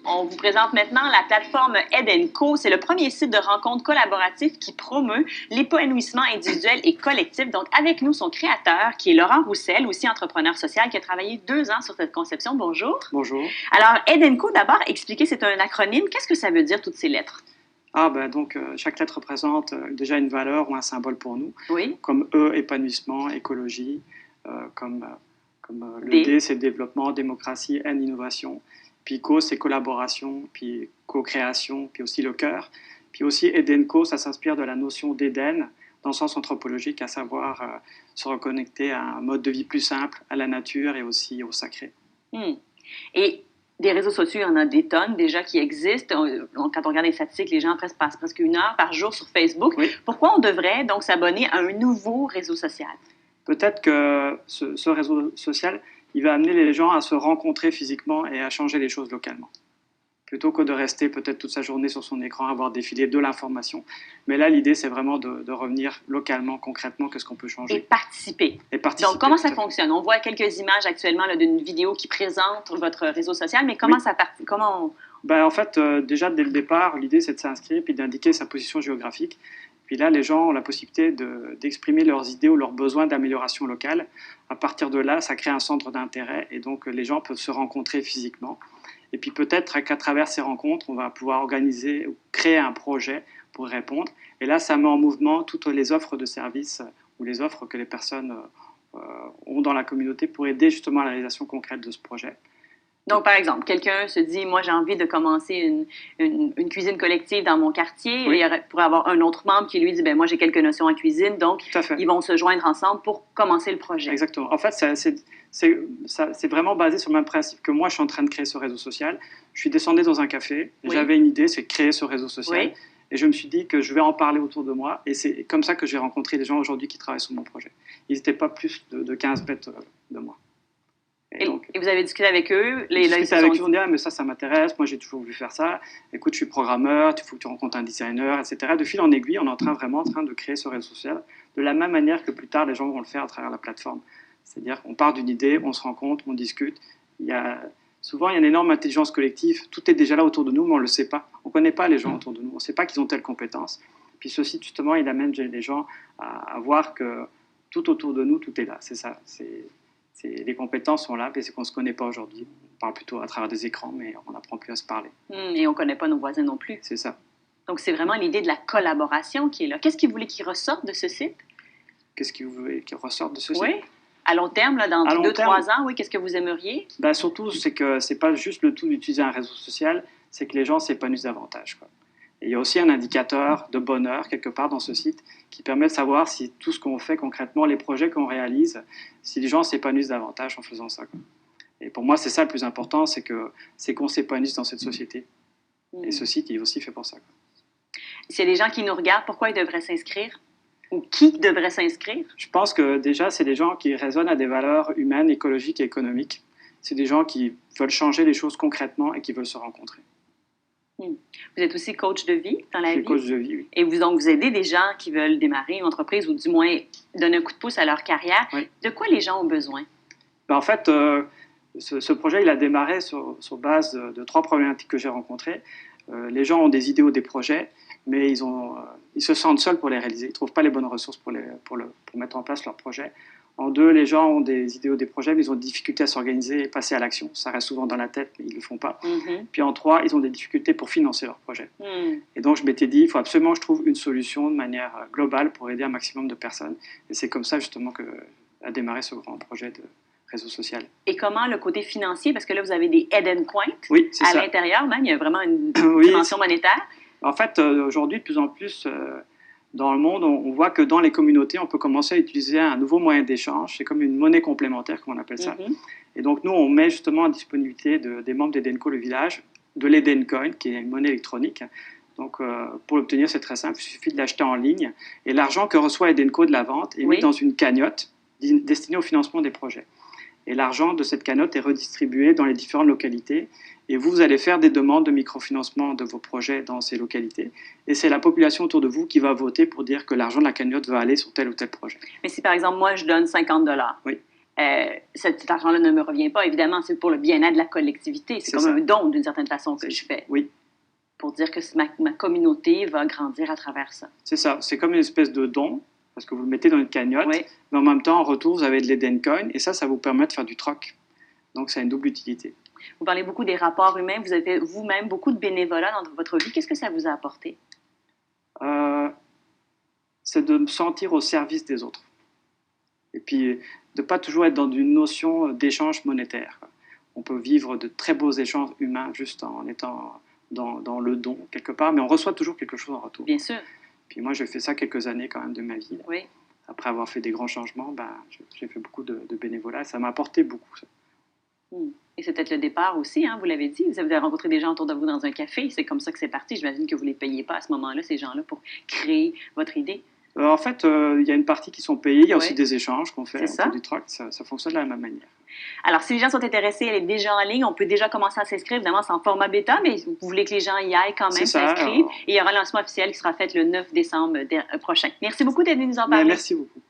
On vous présente maintenant la plateforme Ed & Co. C'est le premier site de rencontre collaboratif qui promeut l'épanouissement individuel et collectif. Donc, avec nous, son créateur, qui est Laurent Roussel, aussi entrepreneur social, qui a travaillé 2 ans sur cette conception. Bonjour. Bonjour. Alors, Ed & Co, d'abord, expliquez, c'est un acronyme. Qu'est-ce que ça veut dire, toutes ces lettres? Chaque lettre représente déjà une valeur ou un symbole pour nous. Oui. Comme E, épanouissement, écologie, le D, c'est développement, démocratie, N, innovation. Puis Co, c'est collaboration, puis co-création, puis aussi le cœur. Puis aussi Ed & Co, ça s'inspire de la notion d'Éden, dans le sens anthropologique, à savoir se reconnecter à un mode de vie plus simple, à la nature et aussi au sacré. Et des réseaux sociaux, il y en a des tonnes déjà qui existent. Quand on regarde les statistiques, les gens passent presque 1 heure par jour sur Facebook. Oui. Pourquoi on devrait donc s'abonner à un nouveau réseau social? Peut-être que ce réseau social, il va amener les gens à se rencontrer physiquement et à changer les choses localement. Plutôt que de rester peut-être toute sa journée sur son écran, à voir défiler de l'information. Mais là, l'idée, c'est vraiment de revenir localement, concrètement, qu'est-ce qu'on peut changer. Et participer. Donc, comment ça fonctionne? On voit quelques images actuellement d'une vidéo qui présente votre réseau social, mais comment ça part? Déjà, dès le départ, l'idée, c'est de s'inscrire puis d'indiquer sa position géographique. Puis là, les gens ont la possibilité d'exprimer leurs idées ou leurs besoins d'amélioration locale. À partir de là, ça crée un centre d'intérêt et donc les gens peuvent se rencontrer physiquement. Et puis peut-être qu'à travers ces rencontres, on va pouvoir organiser ou créer un projet pour répondre. Et là, ça met en mouvement toutes les offres de services ou les offres que les personnes ont dans la communauté pour aider justement à la réalisation concrète de ce projet. Donc, par exemple, quelqu'un se dit, moi, j'ai envie de commencer une cuisine collective dans mon quartier. Oui. Il pourrait avoir un autre membre qui lui dit, moi, j'ai quelques notions en cuisine. Donc, ils vont se joindre ensemble pour commencer le projet. Exactement. En fait, c'est vraiment basé sur le même principe que moi, je suis en train de créer ce réseau social. Je suis descendu dans un café, j'avais une idée, c'est de créer ce réseau social. Oui. Et je me suis dit que je vais en parler autour de moi. Et c'est comme ça que j'ai rencontré les gens aujourd'hui qui travaillent sur mon projet. Ils n'étaient pas plus de 15 mètres de moi. Et vous avez discuté avec eux? Ils ont dit, mais ça m'intéresse, moi j'ai toujours voulu faire ça. Écoute, je suis programmeur, il faut que tu rencontres un designer, etc. De fil en aiguille, on est vraiment en train de créer ce réseau social de la même manière que plus tard, les gens vont le faire à travers la plateforme. C'est-à-dire qu'on part d'une idée, on se rencontre, on discute. Souvent, il y a une énorme intelligence collective. Tout est déjà là autour de nous, mais on ne le sait pas. On ne connaît pas les gens autour de nous. On ne sait pas qu'ils ont telle compétence. Puis ce site, justement, il amène les gens à voir que tout autour de nous, tout est là. C'est ça. Les compétences sont là, mais c'est qu'on ne se connaît pas aujourd'hui. On parle plutôt à travers des écrans, mais on n'apprend plus à se parler. Et on ne connaît pas nos voisins non plus. C'est ça. Donc, c'est vraiment l'idée de la collaboration qui est là. Qu'est-ce que vous voulez qu'il ressorte de ce site? Qu'est-ce que vous voulez qu'il ressorte de ce site? Oui. À long terme, là, dans 2-3 ans, oui, qu'est-ce que vous aimeriez? Surtout, c'est que ce n'est pas juste le tout d'utiliser un réseau social, c'est que les gens s'épanouissent davantage, quoi. Et il y a aussi un indicateur de bonheur, quelque part, dans ce site, qui permet de savoir si tout ce qu'on fait concrètement, les projets qu'on réalise, si les gens s'épanouissent davantage en faisant ça, quoi. Et pour moi, c'est ça le plus important, c'est qu'on s'épanouisse dans cette société. Et ce site, il est aussi fait pour ça, quoi. S'il y a des gens qui nous regardent, pourquoi ils devraient s'inscrire? Ou qui devrait s'inscrire? Je pense que déjà, c'est des gens qui raisonnent à des valeurs humaines, écologiques et économiques. C'est des gens qui veulent changer les choses concrètement et qui veulent se rencontrer. Vous êtes aussi coach de vie dans la vie? Je suis coach de vie, oui. Et vous aidez des gens qui veulent démarrer une entreprise ou du moins donner un coup de pouce à leur carrière. Oui. De quoi les gens ont besoin? En fait, ce projet, il a démarré sur base de 3 problématiques que j'ai rencontrées. Les gens ont des idées ou des projets, mais ils se sentent seuls pour les réaliser. Ils ne trouvent pas les bonnes ressources pour mettre en place leur projet. En 2, les gens ont des idées ou des projets, mais ils ont des difficultés à s'organiser et passer à l'action. Ça reste souvent dans la tête, mais ils ne le font pas. Puis en 3, ils ont des difficultés pour financer leur projet. Et donc, je m'étais dit, il faut absolument que je trouve une solution de manière globale pour aider un maximum de personnes. Et c'est comme ça, justement, qu'a démarré ce grand projet de réseau social. Et comment le côté financier, parce que là, vous avez des Ed & Coin à l'intérieur, même, il y a vraiment une dimension monétaire. En fait, aujourd'hui, de plus en plus, dans le monde, on voit que dans les communautés, on peut commencer à utiliser un nouveau moyen d'échange. C'est comme une monnaie complémentaire, comme on appelle ça. Et donc, nous, on met justement à disponibilité des membres d'Ed & Co le village, de l'Ed & Coin, qui est une monnaie électronique. Donc, pour l'obtenir, c'est très simple. Il suffit de l'acheter en ligne. Et l'argent que reçoit Ed & Co de la vente est mis dans une cagnotte destinée au financement des projets. Et l'argent de cette cagnotte est redistribué dans les différentes localités. Et vous allez faire des demandes de microfinancement de vos projets dans ces localités. Et c'est la population autour de vous qui va voter pour dire que l'argent de la cagnotte va aller sur tel ou tel projet. Mais si, par exemple, moi, je donne 50 $, oui. cet argent-là ne me revient pas. Évidemment, c'est pour le bien-être de la collectivité. C'est comme un don, d'une certaine façon, que je fais. Oui. Pour dire que ma communauté va grandir à travers ça. C'est ça. C'est comme une espèce de don, parce que vous le mettez dans une cagnotte, oui. mais en même temps, en retour, vous avez de l'Edencoin, et ça vous permet de faire du troc. Donc, ça a une double utilité. Vous parlez beaucoup des rapports humains. Vous avez vous-même beaucoup de bénévolat dans votre vie. Qu'est-ce que ça vous a apporté? C'est de me sentir au service des autres. Et puis, de ne pas toujours être dans une notion d'échange monétaire. On peut vivre de très beaux échanges humains juste en étant dans le don, quelque part, mais on reçoit toujours quelque chose en retour. Bien sûr. Puis moi, j'ai fait ça quelques années quand même de ma vie. Oui. Après avoir fait des grands changements, j'ai fait beaucoup de bénévolat. Ça m'a apporté beaucoup, ça. Et c'est peut-être le départ aussi, hein, vous l'avez dit. Vous avez rencontré des gens autour de vous dans un café. C'est comme ça que c'est parti. J'imagine que vous ne les payez pas à ce moment-là, ces gens-là, pour créer votre idée. En fait, il y a une partie qui sont payés. Il y a aussi des échanges qu'on fait autour du troc. Ça fonctionne de la même manière. Alors, si les gens sont intéressés, elle est déjà en ligne. On peut déjà commencer à s'inscrire. Évidemment, c'est en format bêta, mais vous voulez que les gens y aillent quand même s'inscrire. Et il y aura un lancement officiel qui sera fait le 9 décembre prochain. Merci beaucoup d'être venu nous en parler. Merci beaucoup.